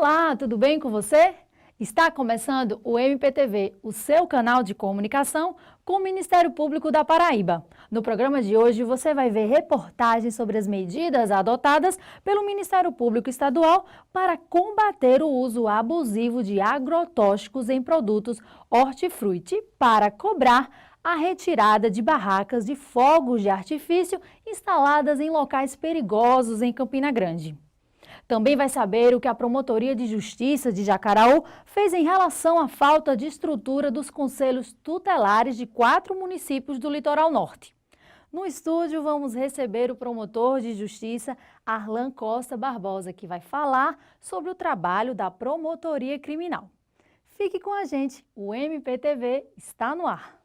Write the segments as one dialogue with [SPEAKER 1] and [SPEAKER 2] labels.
[SPEAKER 1] Olá, tudo bem com você? Está começando o MPTV, o seu canal de comunicação com o Ministério Público da Paraíba. No programa de hoje você vai ver reportagens sobre as medidas adotadas pelo Ministério Público Estadual para combater o uso abusivo de agrotóxicos em produtos hortifruti para cobrar a retirada de barracas de fogos de artifício instaladas em locais perigosos em Campina Grande. Também vai saber o que a Promotoria de Justiça de Jacaraú fez em relação à falta de estrutura dos conselhos tutelares de 4 municípios do Litoral Norte. No estúdio, vamos receber o promotor de Justiça, Arlan Costa Barbosa, que vai falar sobre o trabalho da Promotoria Criminal. Fique com a gente, o MPTV está no ar.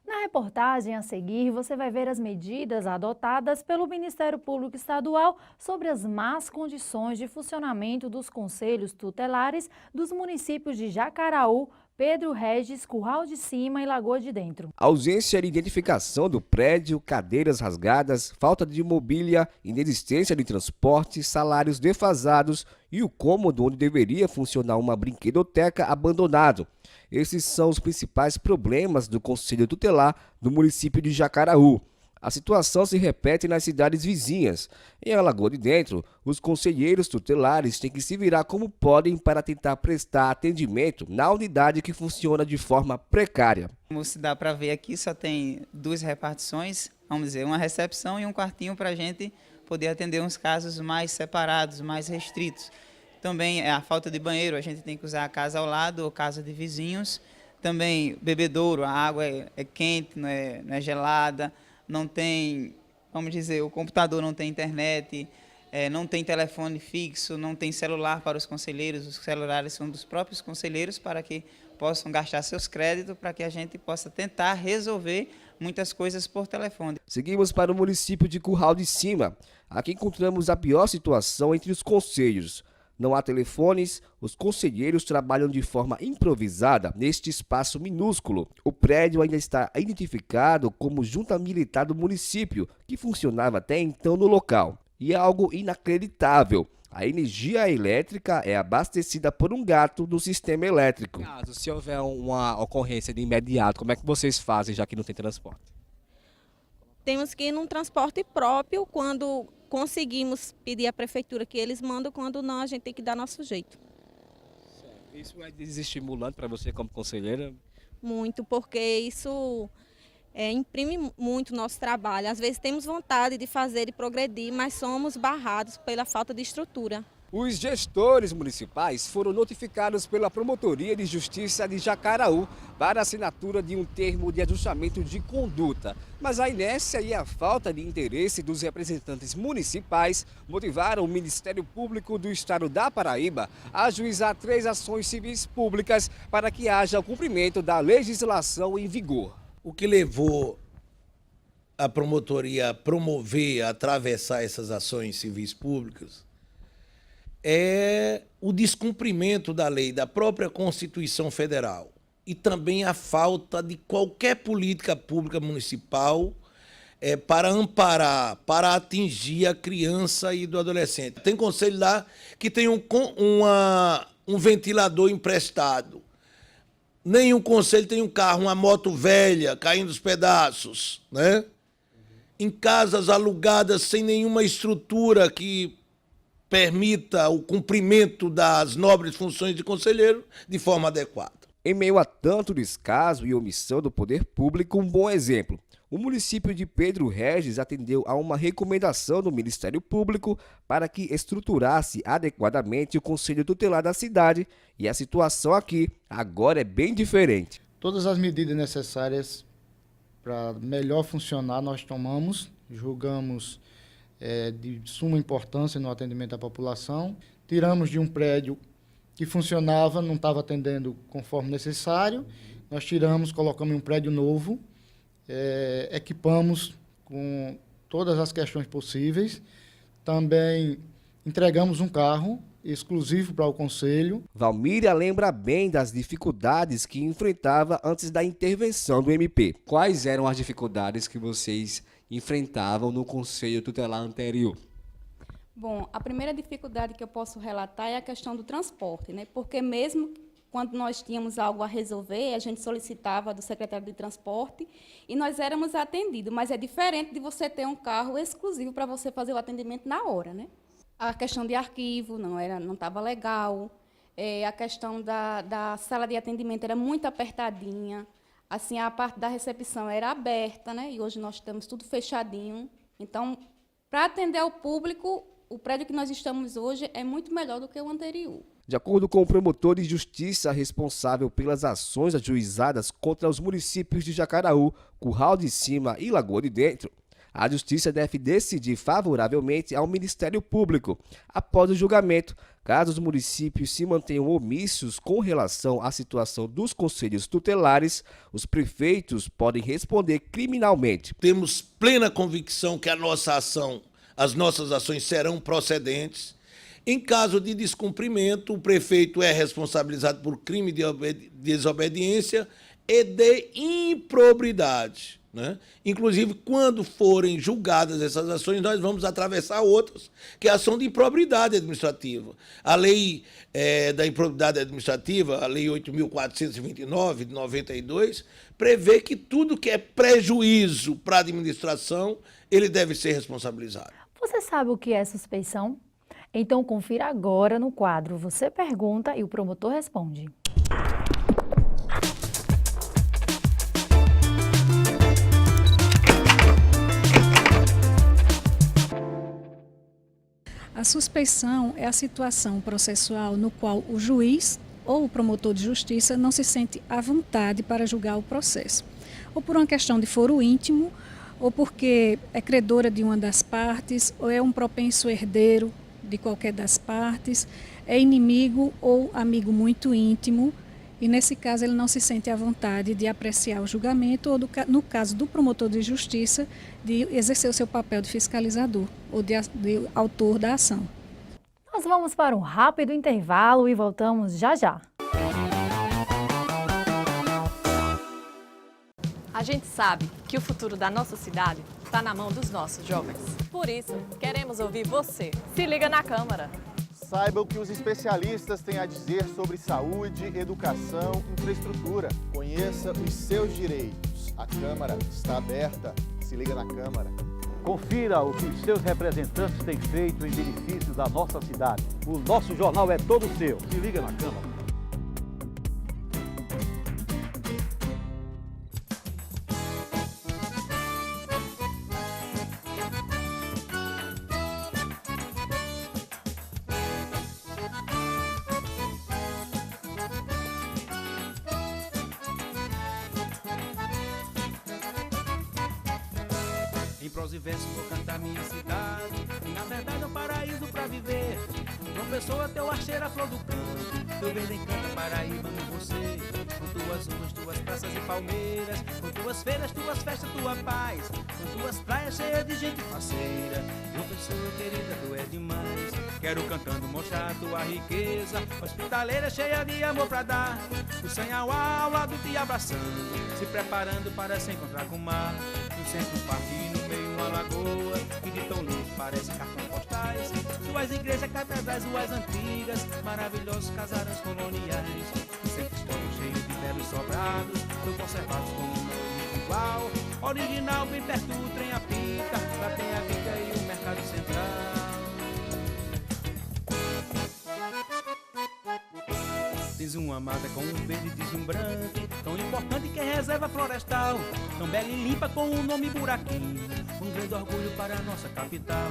[SPEAKER 1] Na reportagem a seguir, você vai ver as medidas adotadas pelo Ministério Público Estadual sobre as más condições de funcionamento dos conselhos tutelares dos municípios de Jacaraú, Pedro Régis, Curral de Cima e Lagoa de Dentro.
[SPEAKER 2] Ausência de identificação do prédio, cadeiras rasgadas, falta de mobília, inexistência de transporte, salários defasados e o cômodo onde deveria funcionar uma brinquedoteca abandonado. Esses são os principais problemas do Conselho Tutelar do município de Jacaraú. A situação se repete nas cidades vizinhas. Em Lagoa de Dentro, os conselheiros tutelares têm que se virar como podem para tentar prestar atendimento na unidade que funciona de forma precária.
[SPEAKER 3] Como se dá para ver aqui, só tem 2 repartições, vamos dizer, uma recepção e um quartinho para a gente poder atender uns casos mais separados, mais restritos. Também é a falta de banheiro, a gente tem que usar a casa ao lado ou casa de vizinhos. Também bebedouro, a água é quente, não é gelada. Não tem, vamos dizer, o computador não tem internet, não tem telefone fixo, não tem celular para os conselheiros. Os celulares são dos próprios conselheiros para que possam gastar seus créditos, para que a gente possa tentar resolver muitas coisas por telefone.
[SPEAKER 2] Seguimos para o município de Curral de Cima. Aqui encontramos a pior situação entre os conselhos. Não há telefones, os conselheiros trabalham de forma improvisada neste espaço minúsculo. O prédio ainda está identificado como junta militar do município, que funcionava até então no local. E é algo inacreditável. A energia elétrica é abastecida por um gato no sistema elétrico.
[SPEAKER 4] Caso, se houver uma ocorrência de imediato, como é que vocês fazem, já que não tem transporte?
[SPEAKER 5] Temos que ir num transporte próprio quando conseguimos pedir à prefeitura que eles mandam, quando não, a gente tem que dar nosso jeito.
[SPEAKER 4] Isso é desestimulante para você como conselheira?
[SPEAKER 5] Muito, porque isso imprime muito o nosso trabalho. Às vezes temos vontade de fazer e progredir, mas somos barrados pela falta de estrutura.
[SPEAKER 2] Os gestores municipais foram notificados pela Promotoria de Justiça de Jacaraú para a assinatura de um termo de ajustamento de conduta. Mas a inércia e a falta de interesse dos representantes municipais motivaram o Ministério Público do Estado da Paraíba a ajuizar 3 ações civis públicas para que haja o cumprimento da legislação em vigor.
[SPEAKER 6] O que levou a promotoria a promover, a atravessar essas ações civis públicas é o descumprimento da lei, da própria Constituição Federal, e também a falta de qualquer política pública municipal para amparar, para atingir a criança e do adolescente. Tem conselho lá que tem um ventilador emprestado. Nenhum conselho tem um carro, uma moto velha caindo aos pedaços, né? Em casas alugadas sem nenhuma estrutura que permita o cumprimento das nobres funções de conselheiro de forma adequada.
[SPEAKER 2] Em meio a tanto descaso e omissão do poder público, um bom exemplo. O município de Pedro Régis atendeu a uma recomendação do Ministério Público para que estruturasse adequadamente o Conselho Tutelar da cidade, e a situação aqui agora é bem diferente.
[SPEAKER 7] Todas as medidas necessárias para melhor funcionar nós tomamos, julgamos de suma importância no atendimento à população. Tiramos de um prédio que funcionava, não estava atendendo conforme necessário, nós tiramos, colocamos em um prédio novo, equipamos com todas as questões possíveis, também entregamos um carro exclusivo para o Conselho.
[SPEAKER 2] Valmíria lembra bem das dificuldades que enfrentava antes da intervenção do MP.
[SPEAKER 4] Quais eram as dificuldades que vocês enfrentavam no Conselho Tutelar anterior?
[SPEAKER 8] Bom, a primeira dificuldade que eu posso relatar é a questão do transporte, né? Porque mesmo quando nós tínhamos algo a resolver, a gente solicitava do secretário de transporte e nós éramos atendidos, mas é diferente de você ter um carro exclusivo para você fazer o atendimento na hora, né? A questão de arquivo não estava legal, a questão da sala de atendimento era muito apertadinha, assim, a parte da recepção era aberta, né? E hoje nós estamos tudo fechadinho. Então, para atender ao público, o prédio que nós estamos hoje é muito melhor do que o anterior.
[SPEAKER 2] De acordo com o promotor de justiça responsável pelas ações ajuizadas contra os municípios de Jacaraú, Curral de Cima e Lagoa de Dentro, a Justiça deve decidir favoravelmente ao Ministério Público após o julgamento, caso os municípios se mantenham omissos com relação à situação dos conselhos tutelares. Os prefeitos podem responder criminalmente.
[SPEAKER 6] Temos plena convicção que as nossas ações serão procedentes. Em caso de descumprimento, o prefeito é responsabilizado por crime de desobediência e de improbidade, né? Inclusive, quando forem julgadas essas ações, nós vamos atravessar outras, que é a ação de improbidade administrativa. A lei da improbidade administrativa, a lei 8.429, de 92, prevê que tudo que é prejuízo para a administração, ele deve ser responsabilizado.
[SPEAKER 1] Você sabe o que é suspeição? Então confira agora no quadro Você Pergunta e o promotor responde.
[SPEAKER 9] A suspeição é a situação processual no qual o juiz ou o promotor de justiça não se sente à vontade para julgar o processo, ou por uma questão de foro íntimo, ou porque é credora de uma das partes, ou é um propenso herdeiro de qualquer das partes, é inimigo ou amigo muito íntimo, e nesse caso ele não se sente à vontade de apreciar o julgamento, ou no caso do promotor de justiça, de exercer o seu papel de fiscalizador ou de autor da ação.
[SPEAKER 1] Nós vamos para um rápido intervalo e voltamos já já.
[SPEAKER 10] A gente sabe que o futuro da nossa cidade está na mão dos nossos jovens. Por isso, queremos ouvir você. Se liga na Câmara.
[SPEAKER 11] Saiba o que os especialistas têm a dizer sobre saúde, educação, infraestrutura. Conheça os seus direitos. A Câmara está aberta. Se liga na Câmara.
[SPEAKER 12] Confira o que os seus representantes têm feito em benefício da nossa cidade. O nosso jornal é todo seu. Se liga na Câmara.
[SPEAKER 13] Em prosa e verso vou cantar minha cidade, e na verdade é um paraíso pra viver. João Pessoa, teu archeiro, a flor do campo, teu verde encanta Paraíba com você. Com tuas ruas, tuas praças e palmeiras, com tuas feiras, tuas festas, tua paz, com tuas praias cheias de gente faceira. João Pessoa, querida, tu é demais. Quero cantando mostrar tua riqueza, hospitaleira cheia de amor pra dar. O Sanhauá ao lado te abraçando, se preparando para se encontrar com o mar. No centro um parque e no meio uma lagoa, que de tão longe parece cartão postais. Suas igrejas, catedrais, ruas antigas, maravilhosos casarões coloniais. O centro histórico cheio de belos sobrados, tão conservados como um nome igual. Original, bem perto do trem apita, lá tem a Bica e o Mercado Central. Tens uma mata com um verde deslumbrante, tão importante que é reserva florestal, tão bela e limpa com o nome Buraquinho, um grande orgulho para a nossa capital.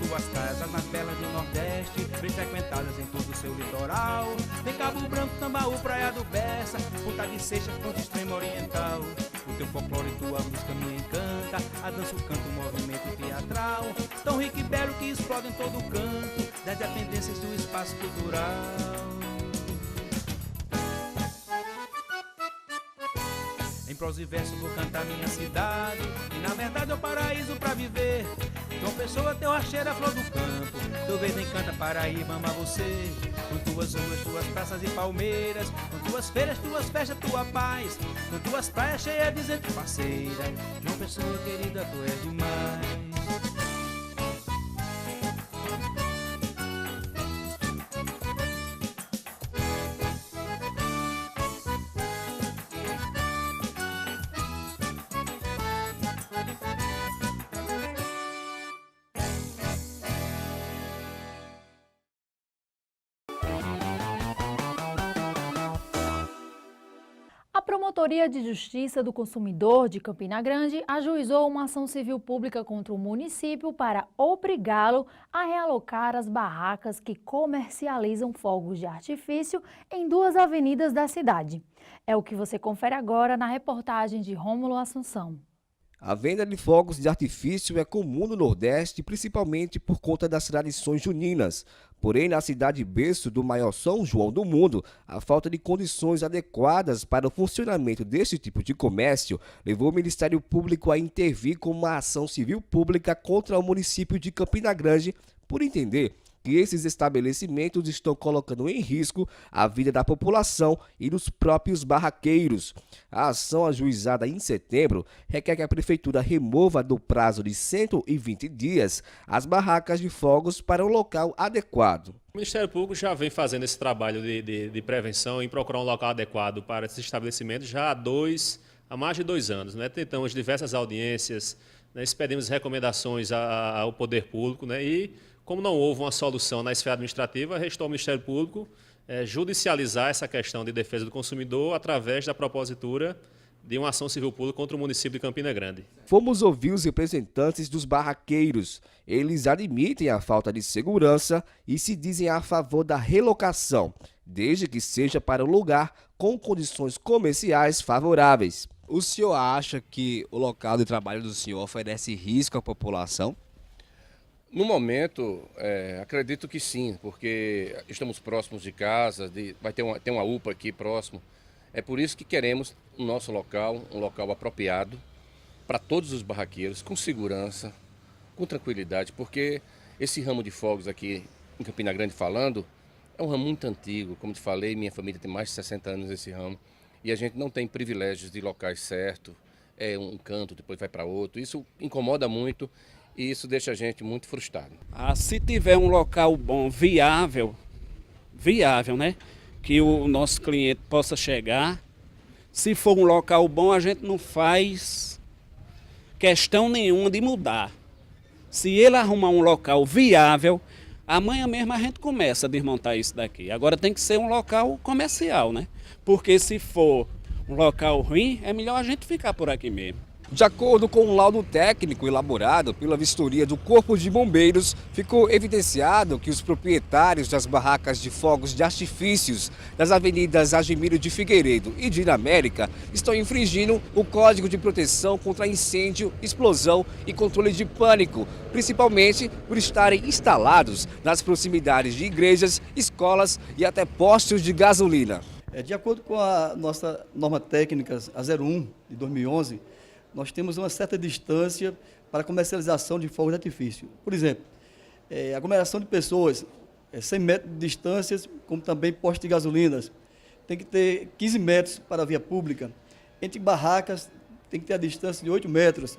[SPEAKER 13] Tuas praias, as mais belas do Nordeste, bem frequentadas em todo o seu litoral. Tem Cabo Branco, Tambaú, Praia do Bessa, Ponta de Seixas, ponto extremo oriental. O teu folclore e tua música me encanta, a dança, o canto, o movimento teatral, tão rico e belo que explode em todo o canto das dependências do espaço cultural. Em prosa e verso vou cantar minha cidade, e na verdade é o paraíso pra viver. João Pessoa, teu archeiro, a flor do campo, do verde encanta Paraíba, ama você. Com tuas ruas, tuas praças e palmeiras, com tuas feiras, tuas festas, tua paz, com tuas praias cheias de gente parceira. João Pessoa querida, tu és demais.
[SPEAKER 1] A Promotoria de Justiça do Consumidor de Campina Grande ajuizou uma ação civil pública contra o município para obrigá-lo a realocar as barracas que comercializam fogos de artifício em 2 avenidas da cidade. É o que você confere agora na reportagem de Rômulo Assunção.
[SPEAKER 2] A venda de fogos de artifício é comum no Nordeste, principalmente por conta das tradições juninas. Porém, na cidade berço do maior São João do mundo, a falta de condições adequadas para o funcionamento deste tipo de comércio levou o Ministério Público a intervir com uma ação civil pública contra o município de Campina Grande, por entender que esses estabelecimentos estão colocando em risco a vida da população e dos próprios barraqueiros. A ação ajuizada em setembro requer que a Prefeitura remova do prazo de 120 dias as barracas de fogos para um local adequado.
[SPEAKER 14] O Ministério Público já vem fazendo esse trabalho de prevenção em procurar um local adequado para esses estabelecimentos já há mais de 2 anos. Tentamos diversas audiências, expedimos recomendações ao Poder Público e, como não houve uma solução na esfera administrativa, restou ao Ministério Público judicializar essa questão de defesa do consumidor através da propositura de uma ação civil pública contra o município de Campina Grande.
[SPEAKER 2] Fomos ouvir os representantes dos barraqueiros. Eles admitem a falta de segurança e se dizem a favor da relocação, desde que seja para um lugar com condições comerciais favoráveis.
[SPEAKER 4] O senhor acha que o local de trabalho do senhor oferece risco à população?
[SPEAKER 15] No momento, acredito que sim, porque estamos próximos de casa, vai ter uma UPA aqui próximo. É por isso que queremos o nosso local, um local apropriado para todos os barraqueiros, com segurança, com tranquilidade, porque esse ramo de fogos aqui em Campina Grande falando, é um ramo muito antigo. Como te falei, minha família tem mais de 60 anos nesse ramo e a gente não tem privilégios de locais certos, um canto, depois vai para outro. Isso incomoda muito. E isso deixa a gente muito frustrado.
[SPEAKER 16] Se tiver um local bom, viável, né? Que o nosso cliente possa chegar. Se for um local bom, a gente não faz questão nenhuma de mudar. Se ele arrumar um local viável, amanhã mesmo a gente começa a desmontar isso daqui. Agora tem que ser um local comercial, né? Porque se for um local ruim, é melhor a gente ficar por aqui mesmo.
[SPEAKER 2] De acordo com um laudo técnico elaborado pela vistoria do Corpo de Bombeiros, ficou evidenciado que os proprietários das barracas de fogos de artifícios das avenidas Admiro de Figueiredo e de América estão infringindo o Código de Proteção contra Incêndio, Explosão e Controle de Pânico, principalmente por estarem instalados nas proximidades de igrejas, escolas e até postos de gasolina.
[SPEAKER 17] De acordo com a nossa norma técnica, a 01 de 2011, nós temos uma certa distância para a comercialização de fogos de artifício. Por exemplo, aglomeração de pessoas, 100 metros de distância, como também postos de gasolinas. Tem que ter 15 metros para a via pública. Entre barracas, tem que ter a distância de 8 metros.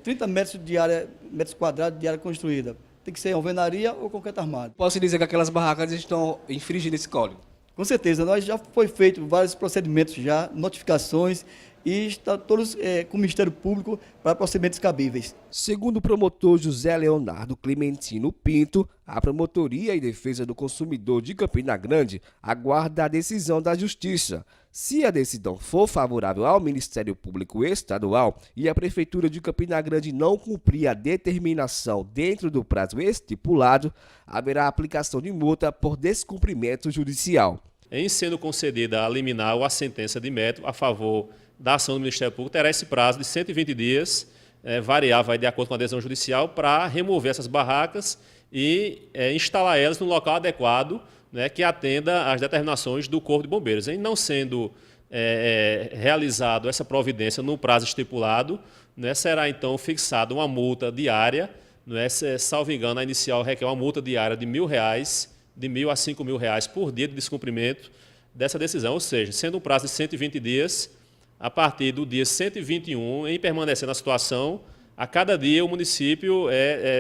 [SPEAKER 17] 30 metros quadrados de área construída. Tem que ser alvenaria ou concreto armado.
[SPEAKER 4] Posso dizer que aquelas barracas estão infringindo esse código?
[SPEAKER 17] Com certeza, nós já foi feito vários procedimentos já, notificações, e está todos com o Ministério Público para procedimentos cabíveis.
[SPEAKER 2] Segundo o promotor José Leonardo Clementino Pinto, a Promotoria e Defesa do Consumidor de Campina Grande aguarda a decisão da Justiça. Se a decisão for favorável ao Ministério Público Estadual e a Prefeitura de Campina Grande não cumprir a determinação dentro do prazo estipulado, haverá aplicação de multa por descumprimento judicial.
[SPEAKER 14] Em sendo concedida a liminar ou a sentença de mérito a favor da ação do Ministério Público, terá esse prazo de 120 dias, variável de acordo com a decisão judicial, para remover essas barracas e instalar elas no local adequado, que atenda às determinações do Corpo de Bombeiros. Em não sendo realizado essa providência no prazo estipulado, será então fixada uma multa diária Não é, salvo engano, a inicial requer uma multa diária de R$1.000, de R$1.000 a R$5.000 por dia de descumprimento dessa decisão. Ou seja, sendo um prazo de 120 dias, a partir do dia 121, em permanecer na situação, a cada dia o município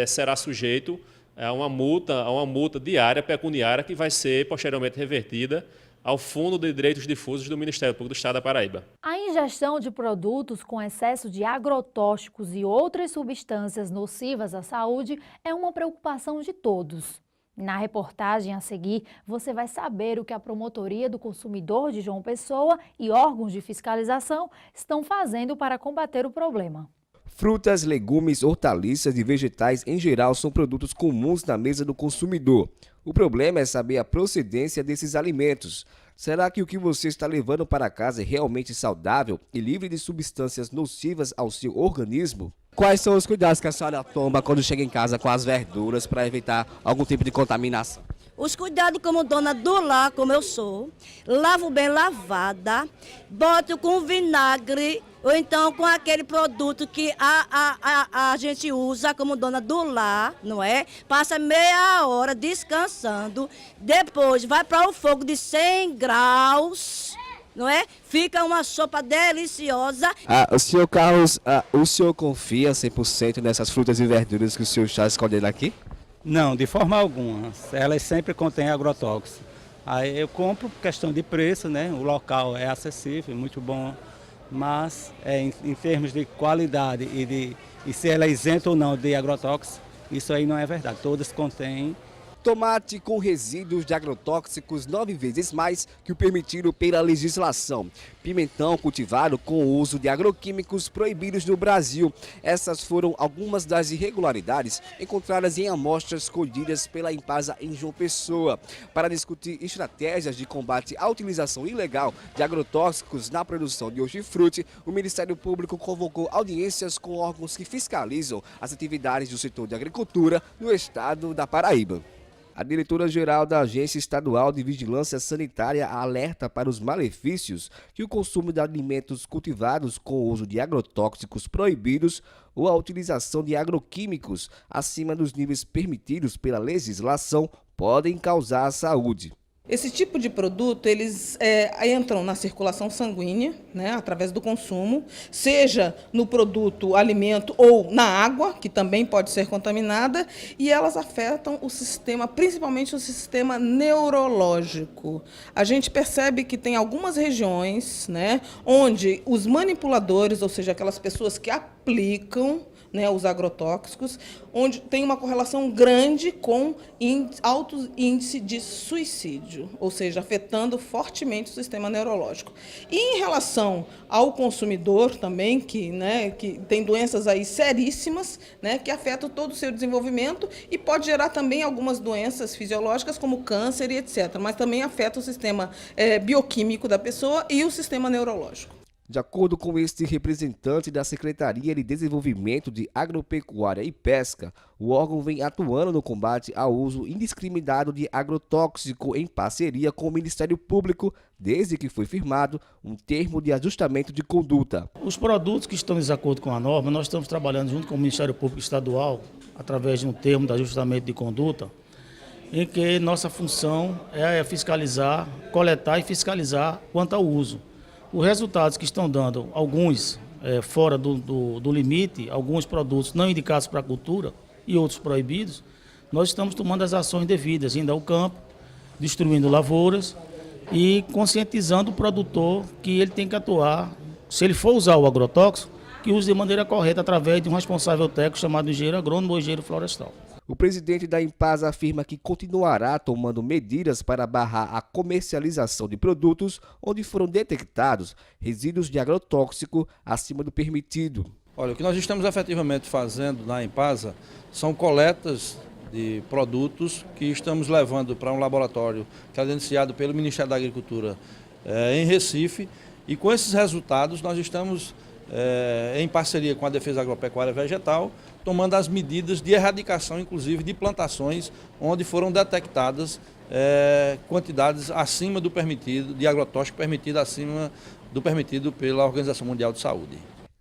[SPEAKER 14] será sujeito a uma multa diária, pecuniária, que vai ser posteriormente revertida ao Fundo de Direitos Difusos do Ministério Público do Estado da Paraíba.
[SPEAKER 1] A ingestão de produtos com excesso de agrotóxicos e outras substâncias nocivas à saúde é uma preocupação de todos. Na reportagem a seguir, você vai saber o que a Promotoria do Consumidor de João Pessoa e órgãos de fiscalização estão fazendo para combater o problema.
[SPEAKER 2] Frutas, legumes, hortaliças e vegetais em geral são produtos comuns na mesa do consumidor. O problema é saber a procedência desses alimentos. Será que o que você está levando para casa é realmente saudável e livre de substâncias nocivas ao seu organismo? Quais são os cuidados que a senhora toma quando chega em casa com as verduras para evitar algum tipo de contaminação?
[SPEAKER 18] Os cuidados como dona do lar, como eu sou, lavo bem lavada, boto com vinagre ou então com aquele produto que a gente usa como dona do lar, não é? Passa meia hora descansando, depois vai para o fogo de 100 graus, não é? Fica uma sopa deliciosa.
[SPEAKER 2] O senhor Carlos, o senhor confia 100% nessas frutas e verduras que o senhor está escolhendo aqui?
[SPEAKER 19] Não, de forma alguma. Elas sempre contêm agrotóxicos. Aí eu compro por questão de preço, né? O local é acessível, muito bom. Mas em termos de qualidade e se ela é isenta ou não de agrotóxicos, isso aí não é verdade. Todas contêm.
[SPEAKER 2] Tomate com resíduos de agrotóxicos 9 vezes mais que o permitido pela legislação. Pimentão cultivado com o uso de agroquímicos proibidos no Brasil. Essas foram algumas das irregularidades encontradas em amostras colhidas pela Impasa em João Pessoa. Para discutir estratégias de combate à utilização ilegal de agrotóxicos na produção de hortifruti, o Ministério Público convocou audiências com órgãos que fiscalizam as atividades do setor de agricultura no estado da Paraíba. A diretora-geral da Agência Estadual de Vigilância Sanitária alerta para os malefícios que o consumo de alimentos cultivados com o uso de agrotóxicos proibidos ou a utilização de agroquímicos acima dos níveis permitidos pela legislação podem causar à saúde.
[SPEAKER 20] Esse tipo de produto, eles entram na circulação sanguínea, né, através do consumo, seja no produto, alimento ou na água, que também pode ser contaminada, e elas afetam o sistema, principalmente o sistema neurológico. A gente percebe que tem algumas regiões, né, onde os manipuladores, ou seja, aquelas pessoas que aplicam, né, os agrotóxicos, onde tem uma correlação grande com alto índice de suicídio, ou seja, afetando fortemente o sistema neurológico. E em relação ao consumidor também, que tem doenças aí seríssimas, né, que afetam todo o seu desenvolvimento e pode gerar também algumas doenças fisiológicas, como câncer e etc., mas também afeta o sistema bioquímico da pessoa e o sistema neurológico.
[SPEAKER 2] De acordo com este representante da Secretaria de Desenvolvimento de Agropecuária e Pesca, o órgão vem atuando no combate ao uso indiscriminado de agrotóxico em parceria com o Ministério Público, desde que foi firmado um termo de ajustamento de conduta.
[SPEAKER 21] Os produtos que estão em desacordo com a norma, nós estamos trabalhando junto com o Ministério Público Estadual, através de um termo de ajustamento de conduta, em que nossa função é fiscalizar, coletar e fiscalizar quanto ao uso. Os resultados que estão dando, alguns fora do limite, alguns produtos não indicados para a cultura e outros proibidos, nós estamos tomando as ações devidas, indo ao campo, destruindo lavouras e conscientizando o produtor que ele tem que atuar, se ele for usar o agrotóxico, que use de maneira correta através de um responsável técnico chamado engenheiro agrônomo ou engenheiro florestal.
[SPEAKER 2] O presidente da Impasa afirma que continuará tomando medidas para barrar a comercialização de produtos onde foram detectados resíduos de agrotóxico acima do permitido.
[SPEAKER 22] Olha, o que nós estamos efetivamente fazendo na Impasa são coletas de produtos que estamos levando para um laboratório credenciado pelo Ministério da Agricultura em Recife, e com esses resultados nós estamos em parceria com a Defesa Agropecuária Vegetal, tomando as medidas de erradicação, inclusive, de plantações onde foram detectadas quantidades acima do permitido, de agrotóxico permitido acima do permitido pela Organização Mundial de Saúde.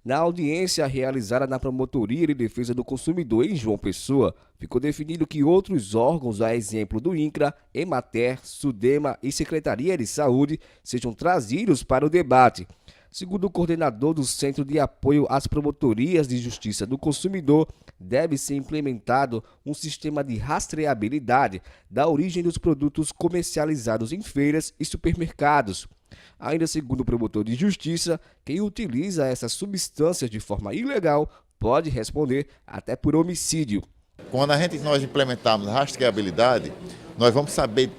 [SPEAKER 2] Na audiência realizada na Promotoria de Defesa do Consumidor em João Pessoa, ficou definido que outros órgãos, a exemplo do INCRA, Emater, SUDEMA e Secretaria de Saúde, sejam trazidos para o debate. Segundo o coordenador do Centro de Apoio às Promotorias de Justiça do Consumidor, deve ser implementado um sistema de rastreabilidade da origem dos produtos comercializados em feiras e supermercados. Ainda segundo o promotor de justiça, quem utiliza essas substâncias de forma ilegal pode responder até por homicídio.
[SPEAKER 3] Quando nós implementarmos a rastreabilidade, nós vamos saber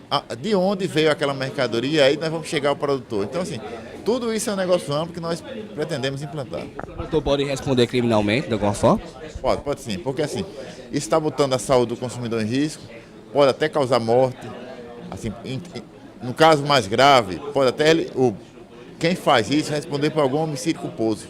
[SPEAKER 3] de onde veio aquela mercadoria e aí nós vamos chegar ao produtor. Então, assim, tudo isso é um negócio amplo que nós pretendemos implantar.
[SPEAKER 2] O produtor pode responder criminalmente, de alguma forma?
[SPEAKER 3] Pode sim, porque assim, isso está botando a saúde do consumidor em risco, pode até causar morte, assim, no caso mais grave, pode até quem faz isso responder por algum homicídio culposo.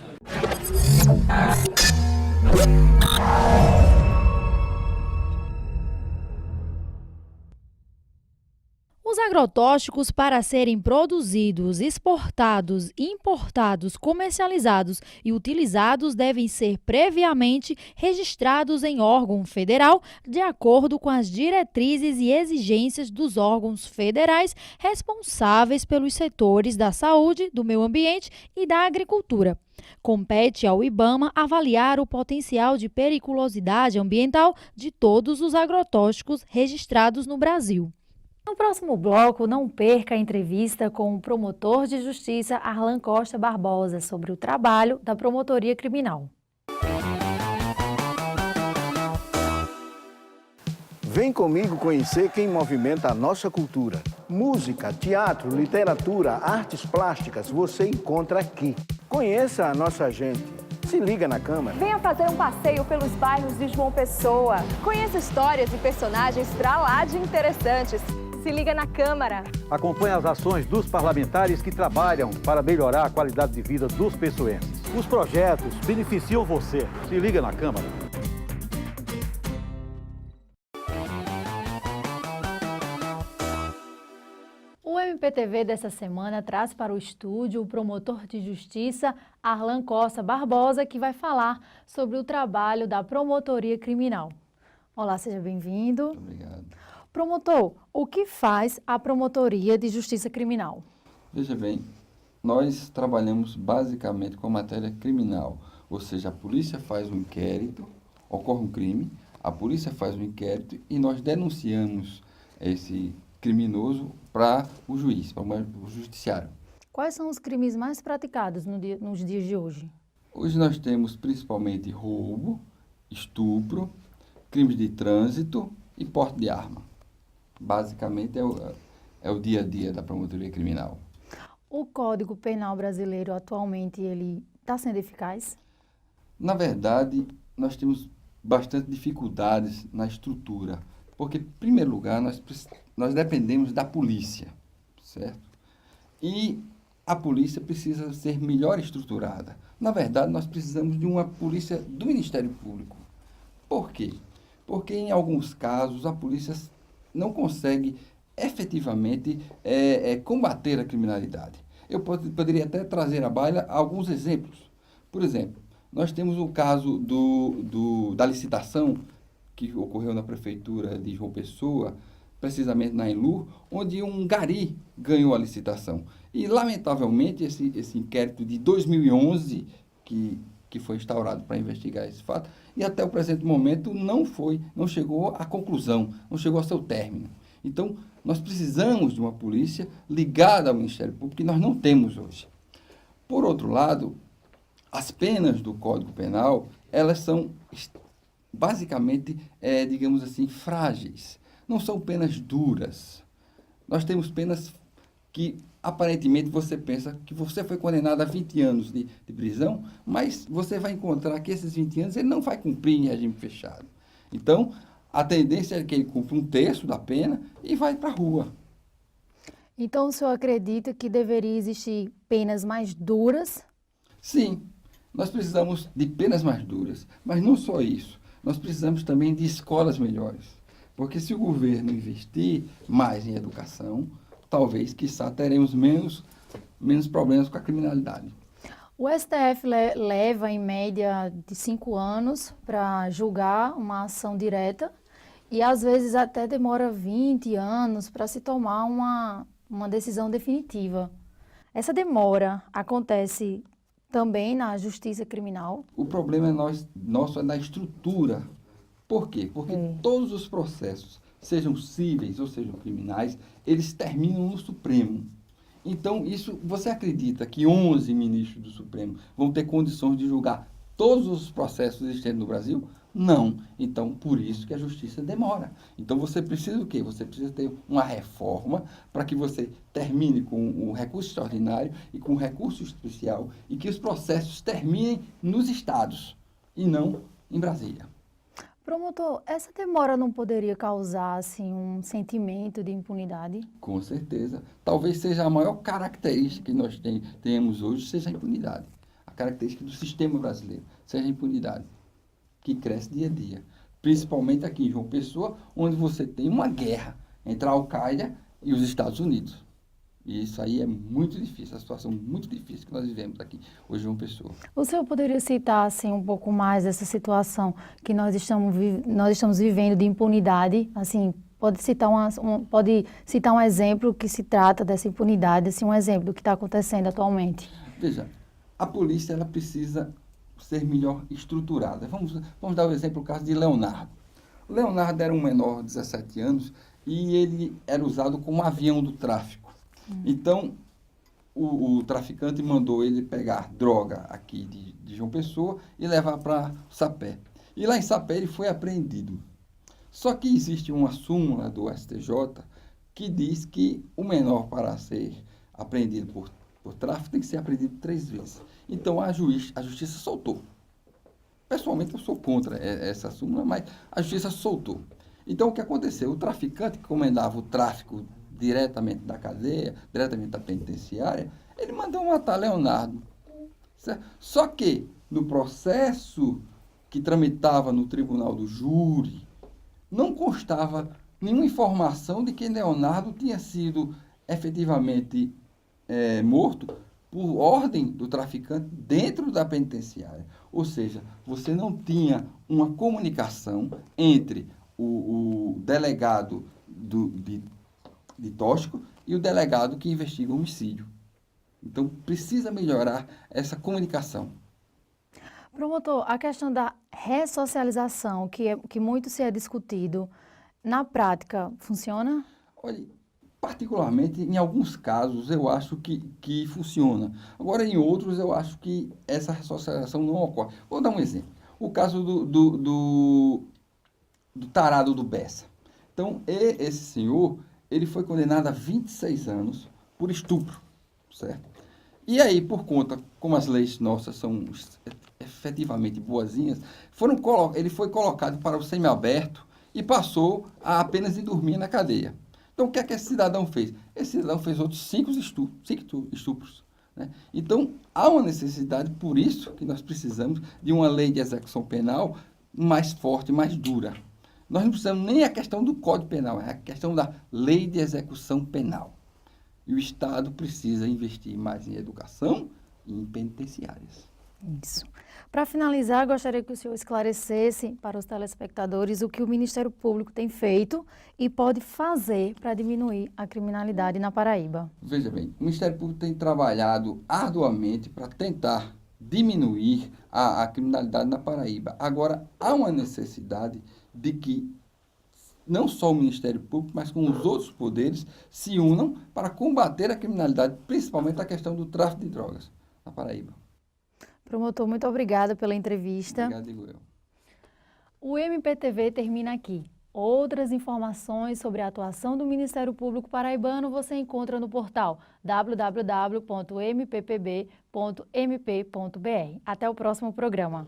[SPEAKER 1] Os agrotóxicos, para serem produzidos, exportados, importados, comercializados e utilizados, devem ser previamente registrados em órgão federal, de acordo com as diretrizes e exigências dos órgãos federais responsáveis pelos setores da saúde, do meio ambiente e da agricultura. Compete ao IBAMA avaliar o potencial de periculosidade ambiental de todos os agrotóxicos registrados no Brasil. No próximo bloco, não perca a entrevista com o promotor de justiça Arlan Costa Barbosa sobre o trabalho da Promotoria Criminal.
[SPEAKER 5] Vem comigo conhecer quem movimenta a nossa cultura. Música, teatro, literatura, artes plásticas, você encontra aqui. Conheça a nossa gente. Se liga na Câmara.
[SPEAKER 10] Venha fazer um passeio pelos bairros de João Pessoa. Conheça histórias e personagens pra lá de interessantes. Se liga na Câmara.
[SPEAKER 12] Acompanhe as ações dos parlamentares que trabalham para melhorar a qualidade de vida dos pessoenses. Os projetos beneficiam você. Se liga na Câmara.
[SPEAKER 1] O MPTV dessa semana traz para o estúdio o promotor de justiça Arlan Costa Barbosa, que vai falar sobre o trabalho da Promotoria Criminal. Olá, seja bem-vindo.
[SPEAKER 23] Obrigado.
[SPEAKER 1] Promotor, o que faz a Promotoria de Justiça Criminal?
[SPEAKER 23] Veja bem, nós trabalhamos basicamente com a matéria criminal, ou seja, a polícia faz um inquérito, ocorre um crime, a polícia faz um inquérito e nós denunciamos esse criminoso para o juiz, para o judiciário.
[SPEAKER 1] Quais são os crimes mais praticados nos dias de hoje?
[SPEAKER 23] Hoje nós temos principalmente roubo, estupro, crimes de trânsito e porte de arma. Basicamente é o dia a dia da Promotoria Criminal.
[SPEAKER 1] O Código Penal brasileiro atualmente ele está sendo eficaz?
[SPEAKER 23] Na verdade, nós temos bastante dificuldades na estrutura, porque, em primeiro lugar, nós dependemos da polícia, certo? E a polícia precisa ser melhor estruturada. Na verdade, nós precisamos de uma polícia do Ministério Público. Por quê? Porque, em alguns casos, a polícia não consegue efetivamente combater a criminalidade. Eu poderia até trazer à baila alguns exemplos. Por exemplo, nós temos o caso da licitação que ocorreu na Prefeitura de João Pessoa, precisamente na Enlur, onde um gari ganhou a licitação. E, lamentavelmente, esse inquérito de 2011, que foi instaurado para investigar esse fato, e até o presente momento não chegou à conclusão, não chegou ao seu término. Então, nós precisamos de uma polícia ligada ao Ministério Público, que nós não temos hoje. Por outro lado, as penas do Código Penal, elas são basicamente, digamos assim, frágeis. Não são penas duras. Nós temos penas que, aparentemente, você pensa que você foi condenado a 20 anos de prisão, mas você vai encontrar que esses 20 anos ele não vai cumprir em regime fechado. Então, a tendência é que ele cumpra um terço da pena e vai para a rua.
[SPEAKER 1] Então, o senhor acredita que deveria existir penas mais duras?
[SPEAKER 23] Sim, nós precisamos de penas mais duras, mas não só isso. Nós precisamos também de escolas melhores, porque se o governo investir mais em educação, talvez, quiçá, teremos menos problemas com a criminalidade.
[SPEAKER 1] O STF leva, em média, de 5 anos para julgar uma ação direta e, às vezes, até demora 20 anos para se tomar uma decisão definitiva. Essa demora acontece também na justiça criminal?
[SPEAKER 23] O problema nosso é na estrutura. Por quê? Porque todos os processos, sejam cíveis ou sejam criminais, eles terminam no Supremo. Então, você acredita que 11 ministros do Supremo vão ter condições de julgar todos os processos existentes no Brasil? Não. Então, por isso que a justiça demora. Então, você precisa o quê? Você precisa ter uma reforma para que você termine com o recurso extraordinário e com o recurso especial e que os processos terminem nos estados e não em Brasília.
[SPEAKER 1] Promotor, essa demora não poderia causar assim, um sentimento de impunidade?
[SPEAKER 23] Com certeza. Talvez seja a maior característica que nós tenhamos hoje, seja a impunidade. A característica do sistema brasileiro, seja a impunidade, que cresce dia a dia. Principalmente aqui em João Pessoa, onde você tem uma guerra entre a Al-Qaeda e os Estados Unidos. E isso aí é muito difícil, a situação muito difícil que nós vivemos aqui hoje em João Pessoa.
[SPEAKER 1] O senhor poderia citar assim, um pouco mais dessa situação que nós estamos vivendo de impunidade? Assim, pode citar um exemplo que se trata dessa impunidade, assim, um exemplo do que está acontecendo atualmente?
[SPEAKER 23] Veja, a polícia ela precisa ser melhor estruturada. Vamos dar o exemplo, o caso de Leonardo. O Leonardo era um menor de 17 anos e ele era usado como avião do tráfico. Então, o traficante mandou ele pegar droga aqui de João Pessoa e levar para Sapé. E lá em Sapé ele foi apreendido. Só que existe uma súmula do STJ que diz que o menor para ser apreendido por tráfico tem que ser apreendido 3 vezes. Então, a justiça soltou. Pessoalmente, eu sou contra essa súmula, mas a justiça soltou. Então, o que aconteceu? O traficante que comandava o tráfico diretamente da cadeia, diretamente da penitenciária, ele mandou matar Leonardo. Certo? Só que, no processo que tramitava no tribunal do júri, não constava nenhuma informação de que Leonardo tinha sido efetivamente morto por ordem do traficante dentro da penitenciária. Ou seja, você não tinha uma comunicação entre o delegado de tóxico e o delegado que investiga o homicídio. Então, precisa melhorar essa comunicação.
[SPEAKER 1] Promotor, a questão da ressocialização, que muito se é discutido, na prática, funciona?
[SPEAKER 23] Olha, particularmente, em alguns casos, eu acho que funciona. Agora, em outros, eu acho que essa ressocialização não ocorre. Vou dar um exemplo. O caso do tarado do Bessa. Então, esse senhor, ele foi condenado a 26 anos por estupro, certo? E aí, por conta, como as leis nossas são efetivamente boazinhas, ele foi colocado para o semiaberto e passou a apenas ir dormir na cadeia. Então, o que é que esse cidadão fez? Esse cidadão fez outros 5 estupros. Né? Então, há uma necessidade, por isso que nós precisamos de uma lei de execução penal mais forte, mais dura. Nós não precisamos nem a questão do Código Penal, é a questão da lei de execução penal. E o Estado precisa investir mais em educação e em penitenciárias.
[SPEAKER 1] Isso. Para finalizar, gostaria que o senhor esclarecesse para os telespectadores o que o Ministério Público tem feito e pode fazer para diminuir a criminalidade na Paraíba.
[SPEAKER 23] Veja bem, o Ministério Público tem trabalhado arduamente para tentar diminuir a criminalidade na Paraíba. Agora, há uma necessidade de que não só o Ministério Público, mas com os outros poderes se unam para combater a criminalidade, principalmente a questão do tráfico de drogas na Paraíba.
[SPEAKER 1] Promotor, muito obrigada pela entrevista.
[SPEAKER 23] Obrigado, digo eu.
[SPEAKER 1] O MPTV termina aqui. Outras informações sobre a atuação do Ministério Público paraibano você encontra no portal www.mppb.mp.br. Até o próximo programa.